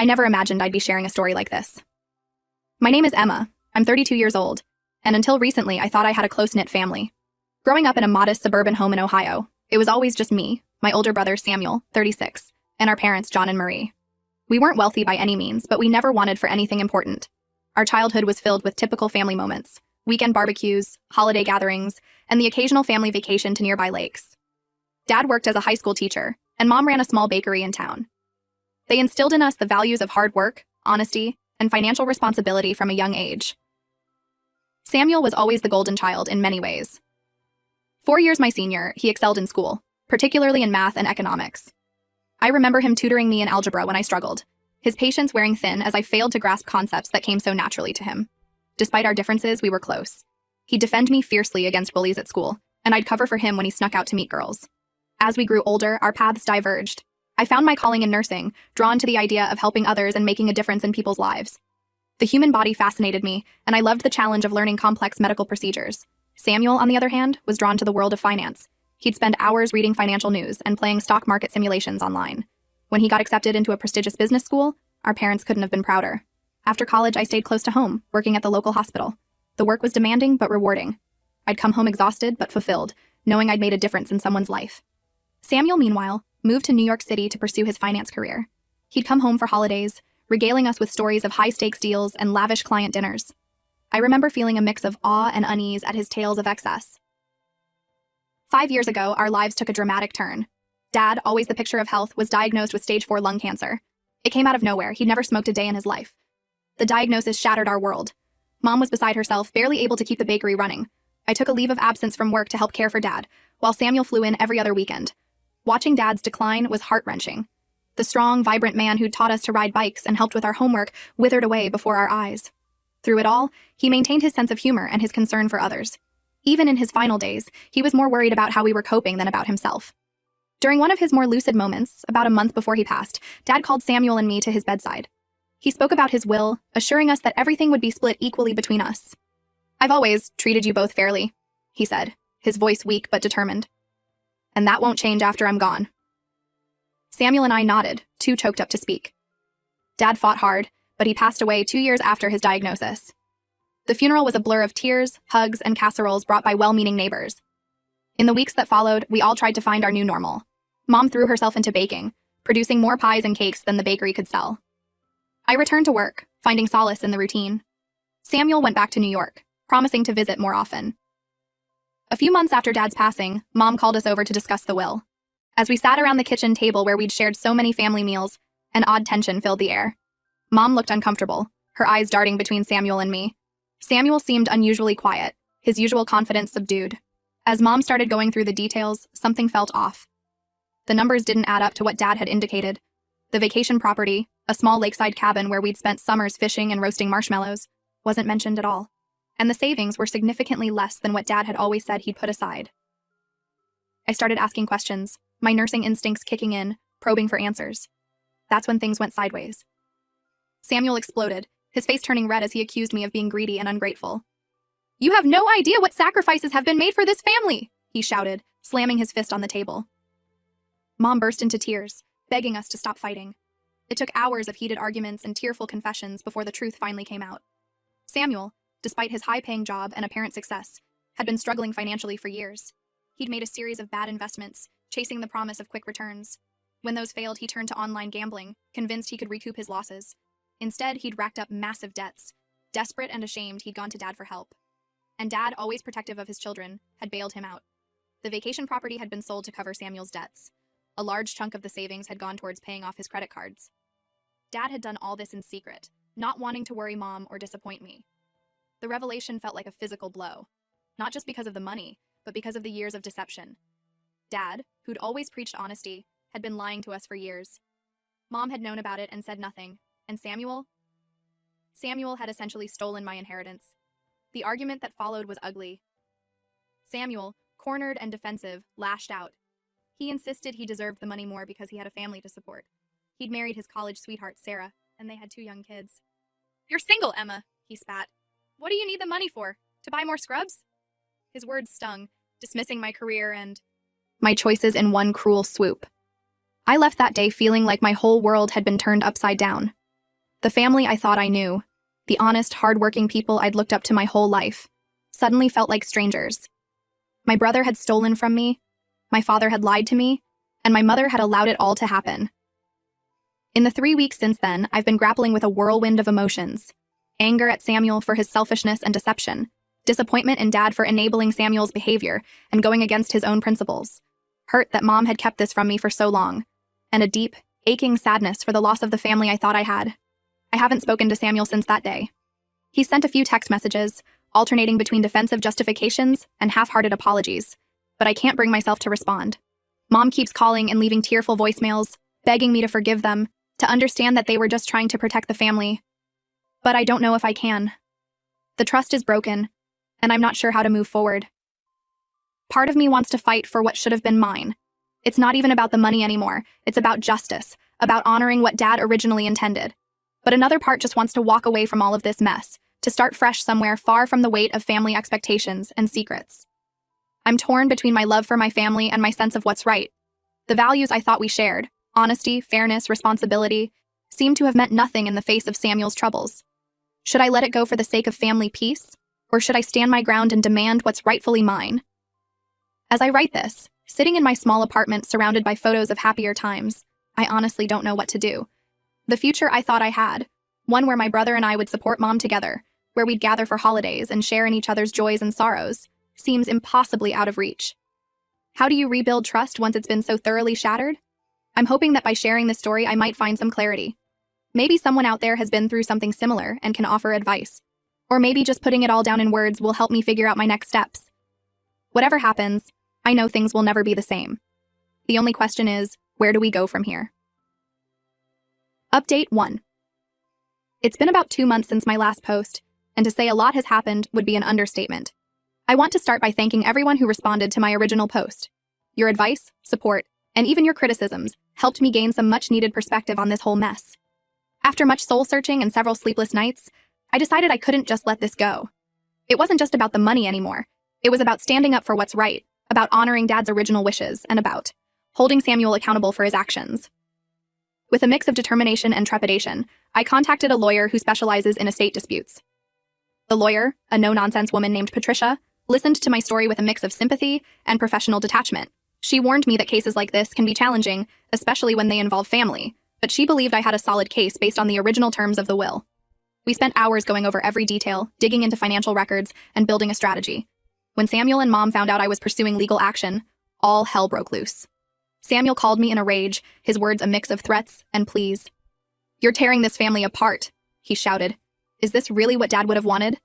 I never imagined I'd be sharing a story like this. My name is Emma. I'm 32 years old, and until recently, I thought I had a close-knit family. Growing up in a modest suburban home in Ohio, it was always just me, my older brother Samuel, 36, and our parents John and Marie. We weren't wealthy by any means, but we never wanted for anything important. Our childhood was filled with typical family moments, weekend barbecues, holiday gatherings, and the occasional family vacation to nearby lakes. Dad worked as a high school teacher, and Mom ran a small bakery in town. They instilled in us the values of hard work, honesty, and financial responsibility from a young age. Samuel was always the golden child in many ways. 4 years my senior, he excelled in school, particularly in math and economics. I remember him tutoring me in algebra when I struggled, his patience wearing thin as I failed to grasp concepts that came so naturally to him. Despite our differences, we were close. He'd defend me fiercely against bullies at school, and I'd cover for him when he snuck out to meet girls. As we grew older, our paths diverged. I found my calling in nursing, drawn to the idea of helping others and making a difference in people's lives. The human body fascinated me, and I loved the challenge of learning complex medical procedures. Samuel, on the other hand, was drawn to the world of finance. He'd spend hours reading financial news and playing stock market simulations online. When he got accepted into a prestigious business school, our parents couldn't have been prouder. After college, I stayed close to home, working at the local hospital. The work was demanding but rewarding. I'd come home exhausted but fulfilled, knowing I'd made a difference in someone's life. Samuel, meanwhile, moved to New York City to pursue his finance career. He'd come home for holidays, regaling us with stories of high-stakes deals and lavish client dinners. I remember feeling a mix of awe and unease at his tales of excess. 5 years ago, our lives took a dramatic turn. Dad, always the picture of health, was diagnosed with stage 4 lung cancer. It came out of nowhere. He'd never smoked a day in his life. The diagnosis shattered our world. Mom was beside herself, barely able to keep the bakery running. I took a leave of absence from work to help care for Dad, while Samuel flew in every other weekend. Watching Dad's decline was heart-wrenching. The strong, vibrant man who'd taught us to ride bikes and helped with our homework withered away before our eyes. Through it all, he maintained his sense of humor and his concern for others. Even in his final days, he was more worried about how we were coping than about himself. During one of his more lucid moments, about a month before he passed, Dad called Samuel and me to his bedside. He spoke about his will, assuring us that everything would be split equally between us. "I've always treated you both fairly," he said, his voice weak but determined. "And that won't change after I'm gone." Samuel and I nodded, too choked up to speak. Dad fought hard, but he passed away 2 years after his diagnosis. The funeral was a blur of tears, hugs, and casseroles brought by well-meaning neighbors. In the weeks that followed, we all tried to find our new normal. Mom threw herself into baking, producing more pies and cakes than the bakery could sell. I returned to work, finding solace in the routine. Samuel went back to New York, promising to visit more often. A few months after Dad's passing, Mom called us over to discuss the will. As we sat around the kitchen table where we'd shared so many family meals, an odd tension filled the air. Mom looked uncomfortable, her eyes darting between Samuel and me. Samuel seemed unusually quiet, his usual confidence subdued. As Mom started going through the details, something felt off. The numbers didn't add up to what Dad had indicated. The vacation property, a small lakeside cabin where we'd spent summers fishing and roasting marshmallows, wasn't mentioned at all. And the savings were significantly less than what Dad had always said he'd put aside. I started asking questions, my nursing instincts kicking in, probing for answers. That's when things went sideways. Samuel exploded, his face turning red as he accused me of being greedy and ungrateful. "You have no idea what sacrifices have been made for this family!" he shouted, slamming his fist on the table. Mom burst into tears, begging us to stop fighting. It took hours of heated arguments and tearful confessions before the truth finally came out. Samuel, despite his high-paying job and apparent success, had been struggling financially for years. He'd made a series of bad investments, chasing the promise of quick returns. When those failed, he turned to online gambling, convinced he could recoup his losses. Instead, he'd racked up massive debts. Desperate and ashamed, he'd gone to Dad for help. And Dad, always protective of his children, had bailed him out. The vacation property had been sold to cover Samuel's debts. A large chunk of the savings had gone towards paying off his credit cards. Dad had done all this in secret, not wanting to worry Mom or disappoint me. The revelation felt like a physical blow, not just because of the money, but because of the years of deception. Dad, who'd always preached honesty, had been lying to us for years. Mom had known about it and said nothing, and Samuel had essentially stolen my inheritance. The argument that followed was ugly. Samuel, cornered and defensive, lashed out. He insisted he deserved the money more because he had a family to support. He'd married his college sweetheart, Sarah, and they had 2 young kids. "You're single, Emma," he spat. "What do you need the money for? To buy more scrubs?" His words stung, dismissing my career and my choices in one cruel swoop. I left that day feeling like my whole world had been turned upside down. The family I thought I knew, the honest, hard-working people I'd looked up to my whole life, suddenly felt like strangers. My brother had stolen from me, my father had lied to me, and my mother had allowed it all to happen. In the 3 weeks since then, I've been grappling with a whirlwind of emotions. Anger at Samuel for his selfishness and deception, disappointment in Dad for enabling Samuel's behavior and going against his own principles, hurt that Mom had kept this from me for so long, and a deep, aching sadness for the loss of the family I thought I had. I haven't spoken to Samuel since that day. He sent a few text messages, alternating between defensive justifications and half-hearted apologies, but I can't bring myself to respond. Mom keeps calling and leaving tearful voicemails, begging me to forgive them, to understand that they were just trying to protect the family. But I don't know if I can. The trust is broken, and I'm not sure how to move forward. Part of me wants to fight for what should have been mine. It's not even about the money anymore. It's about justice, about honoring what Dad originally intended. But another part just wants to walk away from all of this mess, to start fresh somewhere far from the weight of family expectations and secrets. I'm torn between my love for my family and my sense of what's right. The values I thought we shared, honesty, fairness, responsibility, seem to have meant nothing in the face of Samuel's troubles. Should I let it go for the sake of family peace? Or should I stand my ground and demand what's rightfully mine? As I write this, sitting in my small apartment surrounded by photos of happier times, I honestly don't know what to do. The future I thought I had, one where my brother and I would support Mom together, where we'd gather for holidays and share in each other's joys and sorrows, seems impossibly out of reach. How do you rebuild trust once it's been so thoroughly shattered? I'm hoping that by sharing this story I might find some clarity. Maybe someone out there has been through something similar and can offer advice. Or maybe just putting it all down in words will help me figure out my next steps. Whatever happens, I know things will never be the same. The only question is, where do we go from here? Update 1. It's been about 2 months since my last post, and to say a lot has happened would be an understatement. I want to start by thanking everyone who responded to my original post. Your advice, support, and even your criticisms helped me gain some much-needed perspective on this whole mess. After much soul-searching and several sleepless nights, I decided I couldn't just let this go. It wasn't just about the money anymore. It was about standing up for what's right, about honoring Dad's original wishes, and about holding Samuel accountable for his actions. With a mix of determination and trepidation, I contacted a lawyer who specializes in estate disputes. The lawyer, a no-nonsense woman named Patricia, listened to my story with a mix of sympathy and professional detachment. She warned me that cases like this can be challenging, especially when they involve family, but she believed I had a solid case based on the original terms of the will. We spent hours going over every detail, digging into financial records, and building a strategy. When Samuel and Mom found out I was pursuing legal action, all hell broke loose. Samuel called me in a rage, his words a mix of threats and pleas. "You're tearing this family apart," he shouted. "Is this really what Dad would have wanted?"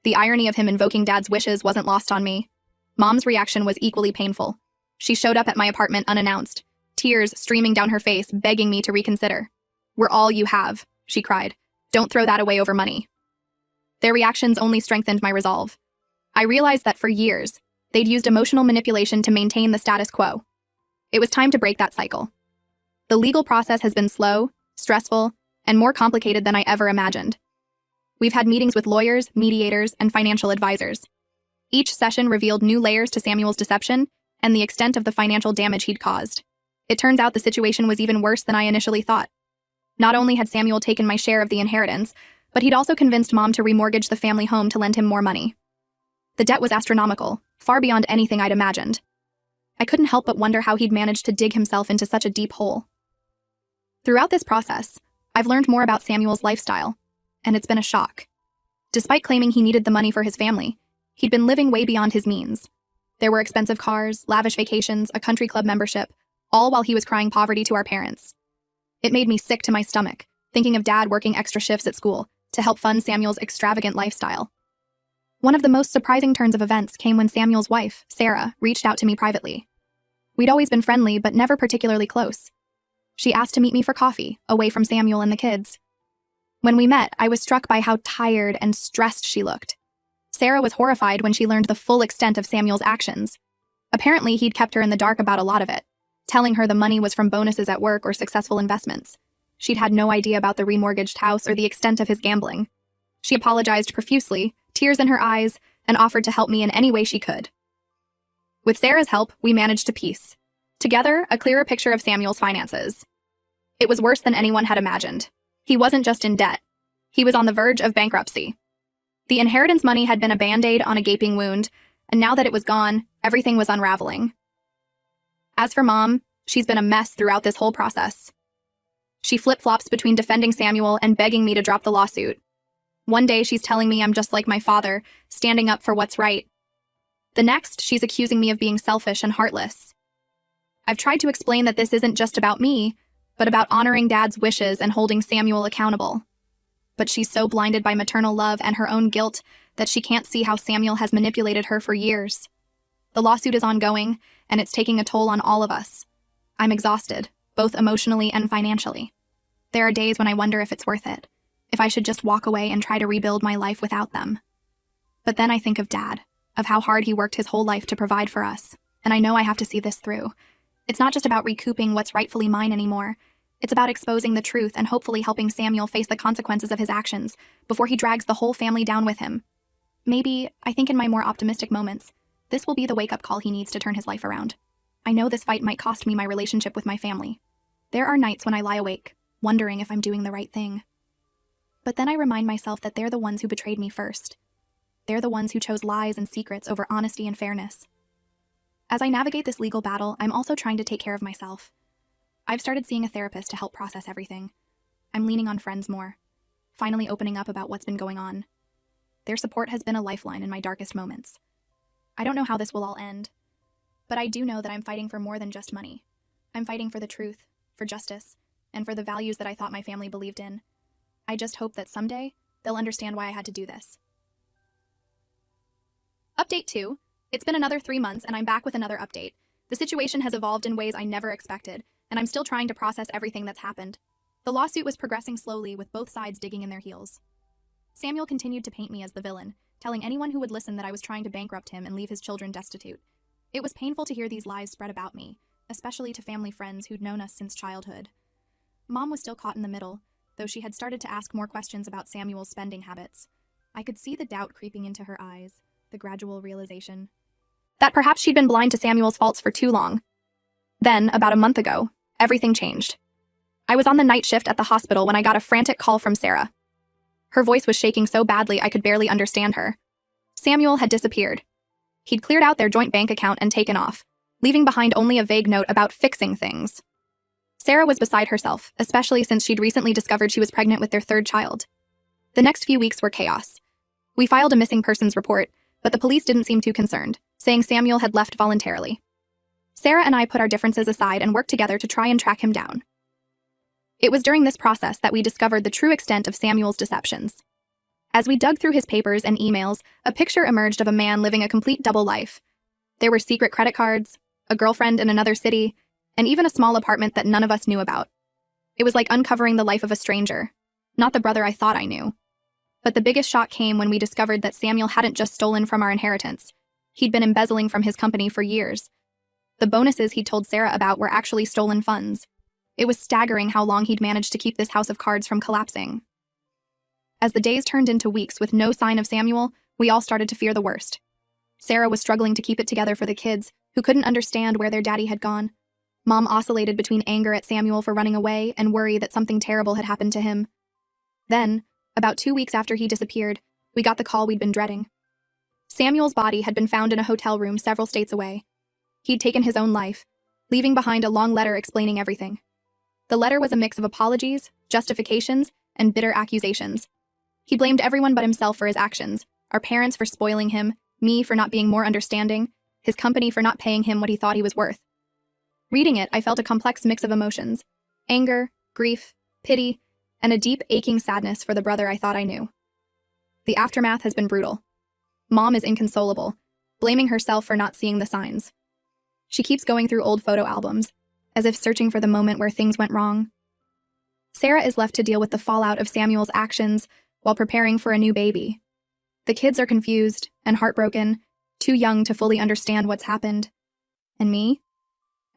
The irony of him invoking Dad's wishes wasn't lost on me. Mom's reaction was equally painful. She showed up at my apartment unannounced, tears streaming down her face, begging me to reconsider. "We're all you have," she cried. "Don't throw that away over money." Their reactions only strengthened my resolve. I realized that for years, they'd used emotional manipulation to maintain the status quo. It was time to break that cycle. The legal process has been slow, stressful, and more complicated than I ever imagined. We've had meetings with lawyers, mediators, and financial advisors. Each session revealed new layers to Samuel's deception and the extent of the financial damage he'd caused. It turns out the situation was even worse than I initially thought. Not only had Samuel taken my share of the inheritance, but he'd also convinced Mom to remortgage the family home to lend him more money. The debt was astronomical, far beyond anything I'd imagined. I couldn't help but wonder how he'd managed to dig himself into such a deep hole. Throughout this process, I've learned more about Samuel's lifestyle, and it's been a shock. Despite claiming he needed the money for his family, he'd been living way beyond his means. There were expensive cars, lavish vacations, a country club membership, all while he was crying poverty to our parents. It made me sick to my stomach, thinking of Dad working extra shifts at school to help fund Samuel's extravagant lifestyle. One of the most surprising turns of events came when Samuel's wife, Sarah, reached out to me privately. We'd always been friendly, but never particularly close. She asked to meet me for coffee, away from Samuel and the kids. When we met, I was struck by how tired and stressed she looked. Sarah was horrified when she learned the full extent of Samuel's actions. Apparently, he'd kept her in the dark about a lot of it, telling her the money was from bonuses at work or successful investments. She'd had no idea about the remortgaged house or the extent of his gambling. She apologized profusely, tears in her eyes, and offered to help me in any way she could. With Sarah's help, we managed to piece together a clearer picture of Samuel's finances. It was worse than anyone had imagined. He wasn't just in debt. He was on the verge of bankruptcy. The inheritance money had been a band-aid on a gaping wound, and now that it was gone, everything was unraveling. As for Mom, she's been a mess throughout this whole process. She flip-flops between defending Samuel and begging me to drop the lawsuit. One day she's telling me I'm just like my father, standing up for what's right. The next, she's accusing me of being selfish and heartless. I've tried to explain that this isn't just about me, but about honoring Dad's wishes and holding Samuel accountable. But she's so blinded by maternal love and her own guilt that she can't see how Samuel has manipulated her for years. The lawsuit is ongoing, and it's taking a toll on all of us. I'm exhausted, both emotionally and financially. There are days when I wonder if it's worth it, if I should just walk away and try to rebuild my life without them. But then I think of Dad, of how hard he worked his whole life to provide for us, and I know I have to see this through. It's not just about recouping what's rightfully mine anymore. It's about exposing the truth and hopefully helping Samuel face the consequences of his actions before he drags the whole family down with him. Maybe, I think in my more optimistic moments, this will be the wake-up call he needs to turn his life around. I know this fight might cost me my relationship with my family. There are nights when I lie awake, wondering if I'm doing the right thing. But then I remind myself that they're the ones who betrayed me first. They're the ones who chose lies and secrets over honesty and fairness. As I navigate this legal battle, I'm also trying to take care of myself. I've started seeing a therapist to help process everything. I'm leaning on friends more, finally opening up about what's been going on. Their support has been a lifeline in my darkest moments. I don't know how this will all end, but I do know that I'm fighting for more than just money. I'm fighting for the truth, for justice, and for the values that I thought my family believed in. I just hope that someday, they'll understand why I had to do this. Update 2. It's been another 3 months and I'm back with another update. The situation has evolved in ways I never expected, and I'm still trying to process everything that's happened. The lawsuit was progressing slowly, with both sides digging in their heels. Samuel continued to paint me as the villain, telling anyone who would listen that I was trying to bankrupt him and leave his children destitute. It was painful to hear these lies spread about me, especially to family friends who'd known us since childhood. Mom was still caught in the middle, though she had started to ask more questions about Samuel's spending habits. I could see the doubt creeping into her eyes, the gradual realization that perhaps she'd been blind to Samuel's faults for too long. Then, about a month ago, everything changed. I was on the night shift at the hospital when I got a frantic call from Sarah. Her voice was shaking so badly I could barely understand her. Samuel had disappeared. He'd cleared out their joint bank account and taken off, leaving behind only a vague note about fixing things. Sarah was beside herself, especially since she'd recently discovered she was pregnant with their third child. The next few weeks were chaos. We filed a missing persons report, but the police didn't seem too concerned, saying Samuel had left voluntarily. Sarah and I put our differences aside and worked together to try and track him down. It was during this process that we discovered the true extent of Samuel's deceptions. As we dug through his papers and emails, a picture emerged of a man living a complete double life. There were secret credit cards, a girlfriend in another city, and even a small apartment that none of us knew about. It was like uncovering the life of a stranger, not the brother I thought I knew. But the biggest shock came when we discovered that Samuel hadn't just stolen from our inheritance. He'd been embezzling from his company for years. The bonuses he'd told Sarah about were actually stolen funds. It was staggering how long he'd managed to keep this house of cards from collapsing. As the days turned into weeks with no sign of Samuel, we all started to fear the worst. Sarah was struggling to keep it together for the kids, who couldn't understand where their daddy had gone. Mom oscillated between anger at Samuel for running away and worry that something terrible had happened to him. Then, about 2 weeks after he disappeared, we got the call we'd been dreading. Samuel's body had been found in a hotel room several states away. He'd taken his own life, leaving behind a long letter explaining everything. The letter was a mix of apologies, justifications, and bitter accusations. He blamed everyone but himself for his actions, our parents for spoiling him, me for not being more understanding, his company for not paying him what he thought he was worth. Reading it, I felt a complex mix of emotions: anger, grief, pity, and a deep, aching sadness for the brother I thought I knew. The aftermath has been brutal. Mom is inconsolable, blaming herself for not seeing the signs. She keeps going through old photo albums, as if searching for the moment where things went wrong. Sarah is left to deal with the fallout of Samuel's actions while preparing for a new baby. The kids are confused and heartbroken, too young to fully understand what's happened. And me?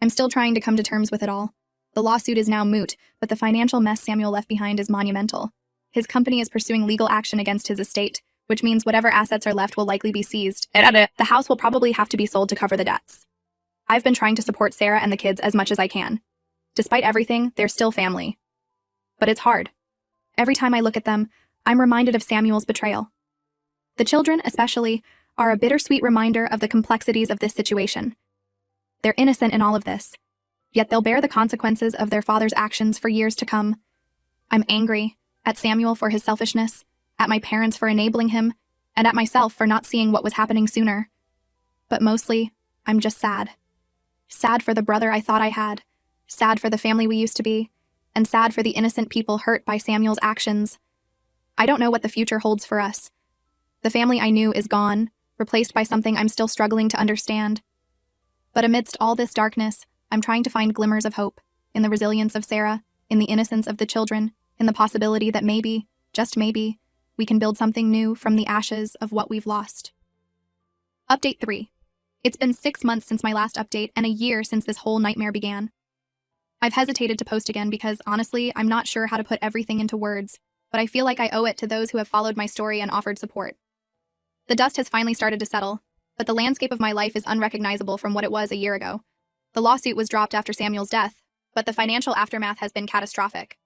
I'm still trying to come to terms with it all. The lawsuit is now moot, but the financial mess Samuel left behind is monumental. His company is pursuing legal action against his estate, which means whatever assets are left will likely be seized. The house will probably have to be sold to cover the debts. I've been trying to support Sarah and the kids as much as I can. Despite everything, they're still family. But it's hard. Every time I look at them, I'm reminded of Samuel's betrayal. The children, especially, are a bittersweet reminder of the complexities of this situation. They're innocent in all of this, yet they'll bear the consequences of their father's actions for years to come. I'm angry at Samuel for his selfishness, at my parents for enabling him, and at myself for not seeing what was happening sooner. But mostly, I'm just sad. Sad for the brother I thought I had, sad for the family we used to be, and sad for the innocent people hurt by Samuel's actions. I don't know what the future holds for us. The family I knew is gone, replaced by something I'm still struggling to understand. But amidst all this darkness, I'm trying to find glimmers of hope, in the resilience of Sarah, in the innocence of the children, in the possibility that maybe, just maybe, we can build something new from the ashes of what we've lost. Update 3. It's been 6 months since my last update and a year since this whole nightmare began. I've hesitated to post again because, honestly, I'm not sure how to put everything into words, but I feel like I owe it to those who have followed my story and offered support. The dust has finally started to settle, but the landscape of my life is unrecognizable from what it was a year ago. The lawsuit was dropped after Samuel's death, but the financial aftermath has been catastrophic.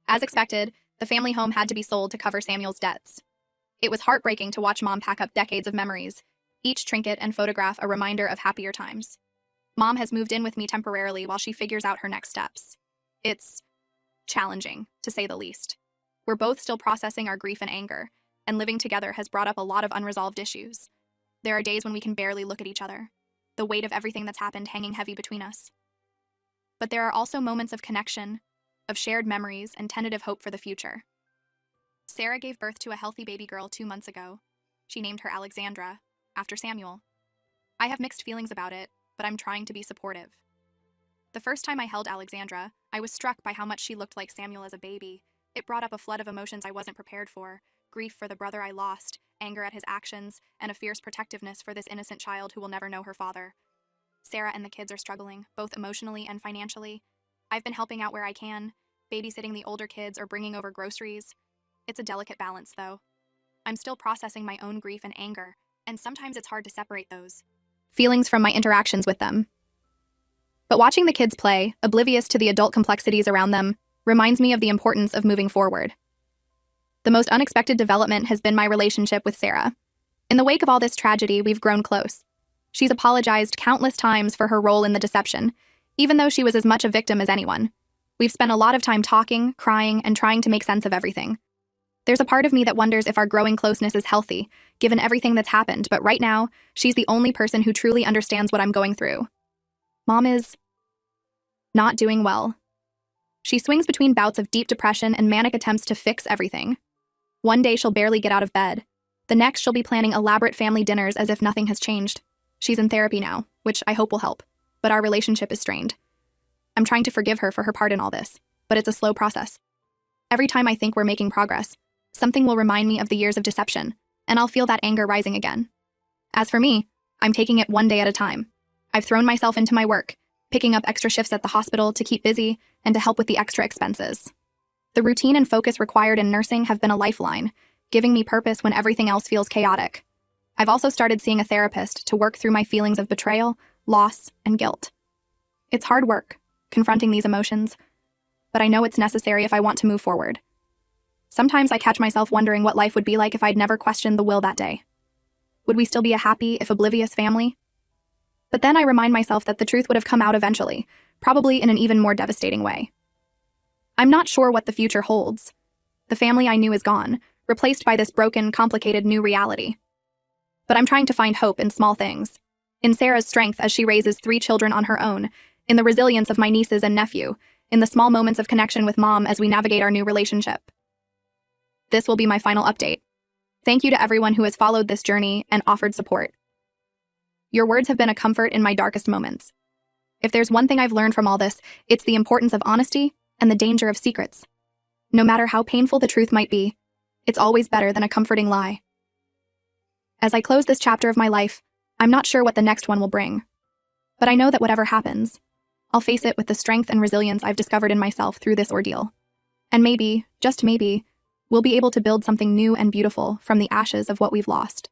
As expected, the family home had to be sold to cover Samuel's debts. It was heartbreaking to watch Mom pack up decades of memories, each trinket and photograph a reminder of happier times. Mom has moved in with me temporarily while she figures out her next steps. It's challenging, to say the least. We're both still processing our grief and anger, and living together has brought up a lot of unresolved issues. There are days when we can barely look at each other, the weight of everything that's happened hanging heavy between us. But there are also moments of connection, of shared memories, and tentative hope for the future. Sarah gave birth to a healthy baby girl 2 months ago. She named her Alexandra, after Samuel. I have mixed feelings about it, but I'm trying to be supportive. The first time I held Alexandra, I was struck by how much she looked like Samuel as a baby. It brought up a flood of emotions I wasn't prepared for: grief for the brother I lost, anger at his actions, and a fierce protectiveness for this innocent child who will never know her father. Sarah and the kids are struggling, both emotionally and financially. I've been helping out where I can, babysitting the older kids or bringing over groceries. It's a delicate balance, though. I'm still processing my own grief and anger, and sometimes it's hard to separate those feelings from my interactions with them. But watching the kids play, oblivious to the adult complexities around them, reminds me of the importance of moving forward. The most unexpected development has been my relationship with Sarah. In the wake of all this tragedy, we've grown close. She's apologized countless times for her role in the deception, even though she was as much a victim as anyone. We've spent a lot of time talking, crying, and trying to make sense of everything. There's a part of me that wonders if our growing closeness is healthy, given everything that's happened, but right now, she's the only person who truly understands what I'm going through. Mom is not doing well. She swings between bouts of deep depression and manic attempts to fix everything. One day she'll barely get out of bed. The next she'll be planning elaborate family dinners as if nothing has changed. She's in therapy now, which I hope will help, but our relationship is strained. I'm trying to forgive her for her part in all this, but it's a slow process. Every time I think we're making progress, something will remind me of the years of deception, and I'll feel that anger rising again. As for me, I'm taking it one day at a time. I've thrown myself into my work, picking up extra shifts at the hospital to keep busy and to help with the extra expenses. The routine and focus required in nursing have been a lifeline, giving me purpose when everything else feels chaotic. I've also started seeing a therapist to work through my feelings of betrayal, loss, and guilt. It's hard work, confronting these emotions, but I know it's necessary if I want to move forward. Sometimes I catch myself wondering what life would be like if I'd never questioned the will that day. Would we still be a happy, if oblivious, family? But then I remind myself that the truth would have come out eventually, probably in an even more devastating way. I'm not sure what the future holds. The family I knew is gone, replaced by this broken, complicated new reality. But I'm trying to find hope in small things. In Sarah's strength as she raises 3 children on her own, in the resilience of my nieces and nephew, in the small moments of connection with Mom as we navigate our new relationship. This will be my final update. Thank you to everyone who has followed this journey and offered support. Your words have been a comfort in my darkest moments. If there's one thing I've learned from all this, it's the importance of honesty and the danger of secrets. No matter how painful the truth might be, it's always better than a comforting lie. As I close this chapter of my life, I'm not sure what the next one will bring. But I know that whatever happens, I'll face it with the strength and resilience I've discovered in myself through this ordeal. And maybe, just maybe, we'll be able to build something new and beautiful from the ashes of what we've lost.